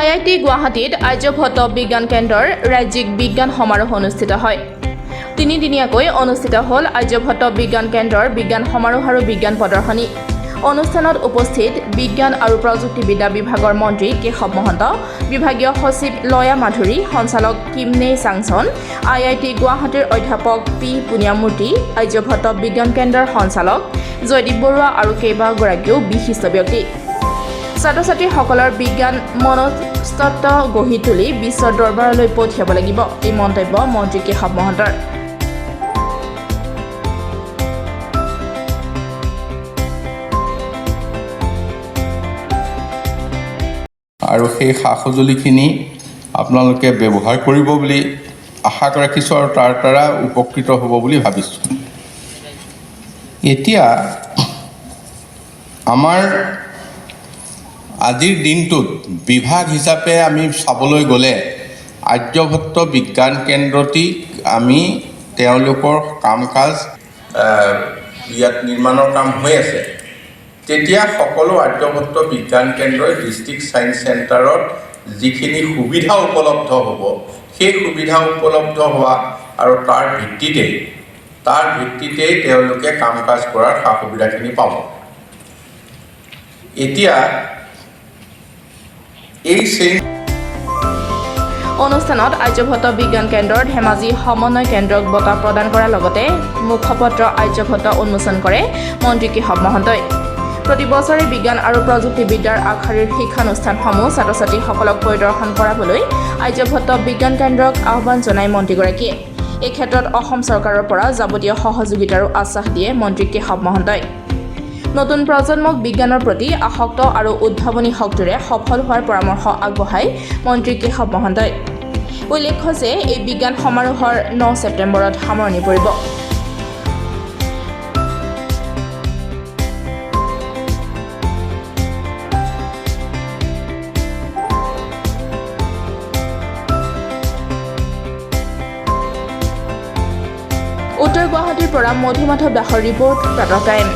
IIT গুৱাহাটীত আৰ্যভট্ট বিজ্ঞান কেন্দ্ৰৰ ৰাজ্যিক বিজ্ঞান সমাৰোহ অনুষ্ঠিত হয়। তিনিদিনীয়াকৈ অনুষ্ঠিত হ'ল আৰ্যভট্ট বিজ্ঞান কেন্দ্ৰৰ বিজ্ঞান সমাৰোহ আৰু বিজ্ঞান প্ৰদৰ্শনী। অনুষ্ঠানত উপস্থিত বিজ্ঞান আৰু প্ৰযুক্তিবিদ্যা বিভাগৰ মন্ত্ৰী কেশৱ মহন্ত, বিভাগীয় সচিব লয়া মাধুৰী, সঞ্চালক কিমনে চাংছন, IIT গুৱাহাটীৰ অধ্যাপক পি পুনিয়ামূৰ্তি, আৰ্যভট্ট বিজ্ঞান কেন্দ্ৰৰ সঞ্চালক জয়দীপ বৰুৱা আৰু কেইবাগৰাকীও বিশিষ্ট ব্যক্তি। ছাত্ৰ-ছাত্ৰীসকলৰ বিজ্ঞান মনস্তত্ব গঢ়ি তুলি বিশ্বৰ দৰবাৰলৈ পঠিয়াব লাগিব, এই মন্তব্য মন্ত্ৰী কেশৱ মহন্তৰ। আৰু সেই সা-সঁজুলিখিনি আপোনালোকে ব্যৱহাৰ কৰিব বুলি আশা ৰাখিছোঁ আৰু তাৰ দ্বাৰা উপকৃত হ'ব বুলি ভাবিছোঁ। এতিয়া আমাৰ আজিৰ দিনটোত বিভাগ হিচাপে আমি চাবলৈ গ'লে আৰ্যভট্ট বিজ্ঞান কেন্দ্ৰটি আমি তেওঁলোকৰ কাম কাজ ইয়াত নিৰ্মাণৰ কাম হৈ আছে। তেতিয়া সকলো আৰ্যভট্ট বিজ্ঞান কেন্দ্ৰই ডিষ্ট্ৰিক্ট ছায়েন্স চেণ্টাৰত যিখিনি সুবিধা উপলব্ধ হ'ব, সেই সুবিধা উপলব্ধ হোৱা আৰু তাৰ ভিত্তিতেই তেওঁলোকে কাম কাজ কৰাৰ সা সুবিধাখিনি পাব। এতিয়া এই অনুষ্ঠানত আৰ্যভট্ট বিজ্ঞান কেন্দ্ৰৰ ধেমাজি সমন্বয় কেন্দ্ৰক বঁটা প্ৰদান কৰাৰ লগতে মুখপত্ৰ আৰ্যভট্ট উন্মোচন কৰে মন্ত্ৰী কেশৱ মহন্তই। প্ৰতি বছৰে বিজ্ঞান আৰু প্ৰযুক্তিবিদ্যাৰ আগশাৰীৰ শিক্ষানুষ্ঠানসমূহ ছাত্ৰ-ছাত্ৰীসকলক পৰিদৰ্শন কৰাবলৈ আৰ্যভট্ট বিজ্ঞান কেন্দ্ৰক আহ্বান জনায় মন্ত্ৰীগৰাকীয়ে। এই ক্ষেত্ৰত অসম চৰকাৰৰ পৰা যাৱতীয় সহযোগিতাৰো আশ্বাস দিয়ে মন্ত্ৰী কেশৱ মহন্তই। নতুন প্ৰজন্মক বিজ্ঞানৰ প্ৰতি আসক্ত আৰু উদ্ভাৱনী শক্তিৰে সফল হোৱাৰ পৰামৰ্শ আগবঢ়ায় মন্ত্ৰী কেশৱ মহন্তই। উল্লেখ্য যে এই বিজ্ঞান সমাৰোহৰ 9 ছেপ্টেম্বৰত সামৰণি পৰিব। উত্তৰ গুৱাহাটীৰ পৰা মধুমাধৱ দাসৰ ৰিপৰ্ট, প্ৰাতঃ টাইম।